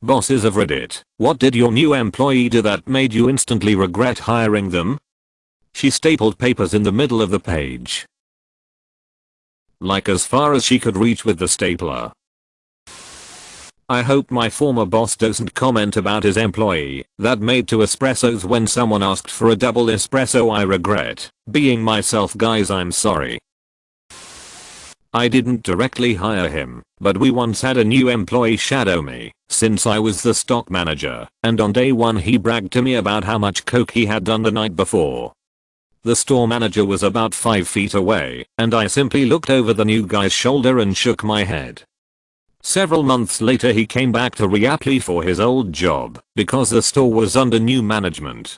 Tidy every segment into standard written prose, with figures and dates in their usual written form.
Bosses of Reddit, what did your new employee do that made you instantly regret hiring them? She stapled papers in the middle of the page. Like as far as she could reach with the stapler. I hope my former boss doesn't comment about his employee that made 2 espressos when someone asked for a double espresso. I regret being myself, guys. I'm sorry. I didn't directly hire him, but we once had a new employee shadow me since I was the stock manager, and on day 1 he bragged to me about how much coke he had done the night before. The store manager was about 5 feet away, and I simply looked over the new guy's shoulder and shook my head. Several months later he came back to reapply for his old job because the store was under new management.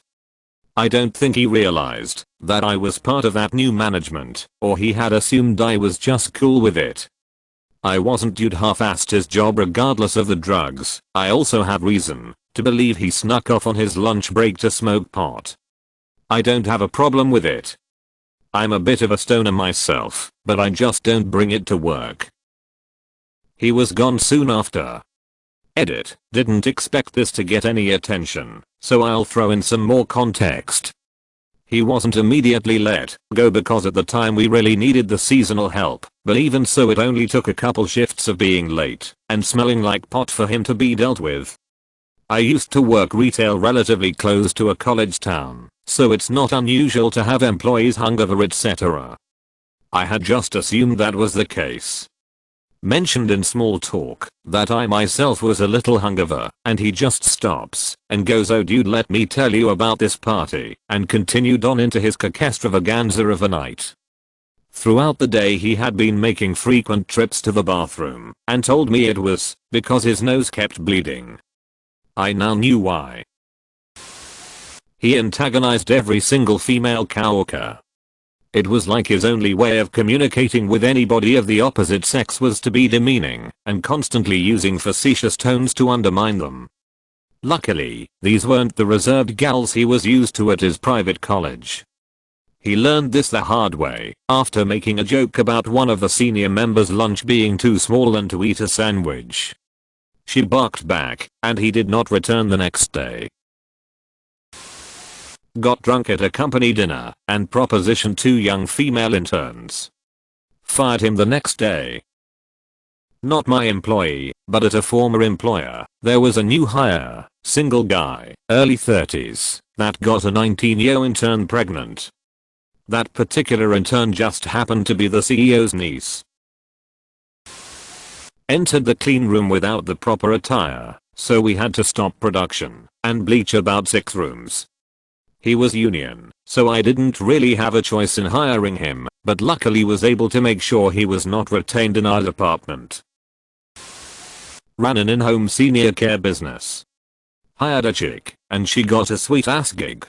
I don't think he realized that I was part of that new management, or he had assumed I was just cool with it. I wasn't. Dude half-assed his job regardless of the drugs. I also have reason to believe he snuck off on his lunch break to smoke pot. I don't have a problem with it. I'm a bit of a stoner myself, but I just don't bring it to work. He was gone soon after. Edit. Didn't expect this to get any attention, so I'll throw in some more context. He wasn't immediately let go because at the time we really needed the seasonal help, but even so it only took a couple shifts of being late and smelling like pot for him to be dealt with. I used to work retail relatively close to a college town, so it's not unusual to have employees hungover, etc. I had just assumed that was the case. Mentioned in small talk that I myself was a little hungover, and he just stops and goes, "Oh dude, let me tell you about this party," and continued on into his extravaganza of a night. Throughout the day he had been making frequent trips to the bathroom and told me it was because his nose kept bleeding. I now knew why. He antagonized every single female coworker. It was like his only way of communicating with anybody of the opposite sex was to be demeaning and constantly using facetious tones to undermine them. Luckily, these weren't the reserved gals he was used to at his private college. He learned this the hard way after making a joke about one of the senior members' lunch being too small and to eat a sandwich. She barked back, and he did not return the next day. Got drunk at a company dinner and propositioned 2 young female interns. Fired him the next day. Not my employee, but at a former employer, there was a new hire, single guy, early 30s, that got a 19-year intern pregnant. That particular intern just happened to be the CEO's niece. Entered the clean room without the proper attire, so we had to stop production and bleach about 6 rooms. He was union, so I didn't really have a choice in hiring him, but luckily was able to make sure he was not retained in our department. Ran an in-home senior care business. Hired a chick, and she got a sweet ass gig.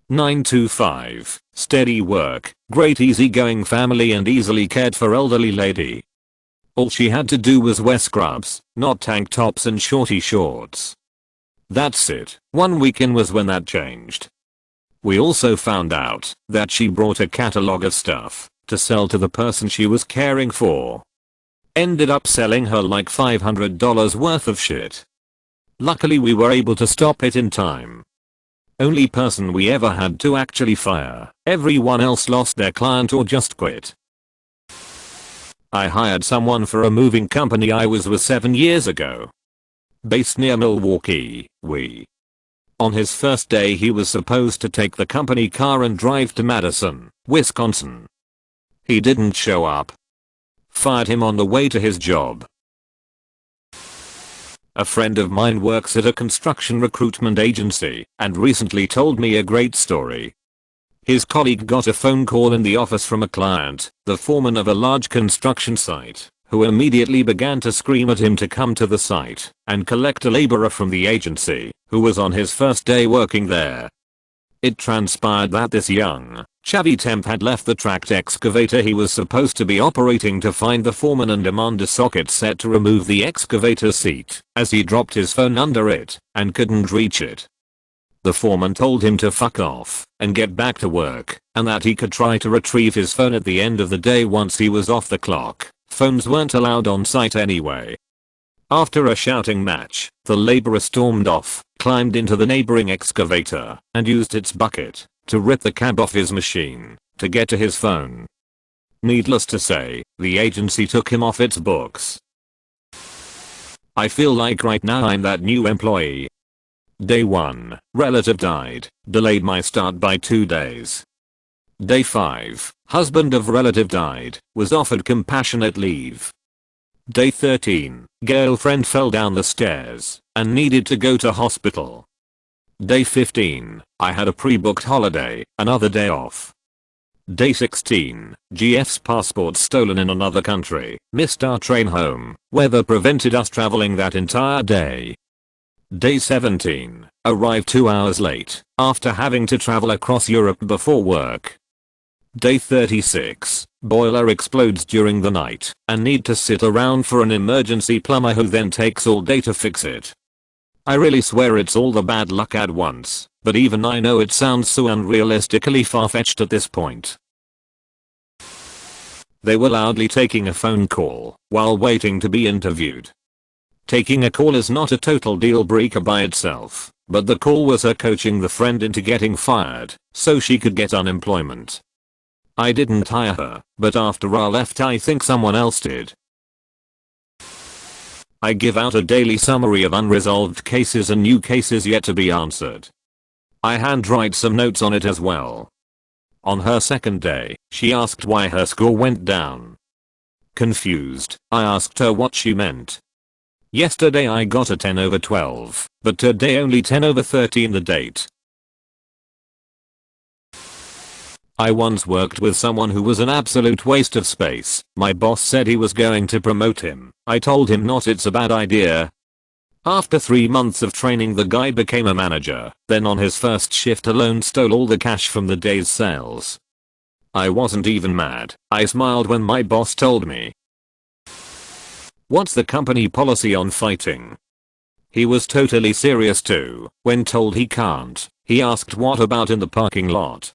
9 to 5, steady work, great easygoing family and easily cared for elderly lady. All she had to do was wear scrubs, not tank tops and shorty shorts. That's it. 1 week in was when that changed. We also found out that she brought a catalog of stuff to sell to the person she was caring for. Ended up selling her like $500 worth of shit. Luckily we were able to stop it in time. Only person we ever had to actually fire. Everyone else lost their client or just quit. I hired someone for a moving company I was with 7 years ago. Based near Milwaukee, On his first day he was supposed to take the company car and drive to Madison, Wisconsin. He didn't show up. Fired him on the way to his job. A friend of mine works at a construction recruitment agency and recently told me a great story. His colleague got a phone call in the office from a client, the foreman of a large construction site, who immediately began to scream at him to come to the site and collect a laborer from the agency who was on his first day working there. It transpired that this young, chavvy temp had left the tracked excavator he was supposed to be operating to find the foreman and demand a socket set to remove the excavator seat, as he dropped his phone under it and couldn't reach it. The foreman told him to fuck off and get back to work, and that he could try to retrieve his phone at the end of the day once he was off the clock. Phones weren't allowed on site anyway. After a shouting match, the laborer stormed off, climbed into the neighboring excavator, and used its bucket to rip the cab off his machine to get to his phone. Needless to say, the agency took him off its books. I feel like right now I'm that new employee. Day 1, relative died, delayed my start by 2 days. Day 5, husband of relative died, was offered compassionate leave. Day 13, girlfriend fell down the stairs and needed to go to hospital. Day 15, I had a pre-booked holiday, another day off. Day 16, GF's passport stolen in another country, missed our train home, weather prevented us traveling that entire day. Day 17, arrived 2 hours late, after having to travel across Europe before work. Day 36, boiler explodes during the night, and need to sit around for an emergency plumber who then takes all day to fix it. I really swear it's all the bad luck at once, but even I know it sounds so unrealistically far-fetched at this point. They were loudly taking a phone call while waiting to be interviewed. Taking a call is not a total deal breaker by itself, but the call was her coaching the friend into getting fired so she could get unemployment. I didn't hire her, but after I left I think someone else did. I give out a daily summary of unresolved cases and new cases yet to be answered. I handwrite some notes on it as well. On her second day, she asked why her score went down. Confused, I asked her what she meant. Yesterday I got a 10 over 12, but today only 10 over 13 the date. I once worked with someone who was an absolute waste of space. My boss said he was going to promote him. I told him not, it's a bad idea. After 3 months of training the guy became a manager, then on his first shift alone stole all the cash from the day's sales. I wasn't even mad, I smiled when my boss told me. What's the company policy on fighting? He was totally serious too. When told he can't, he asked what about in the parking lot.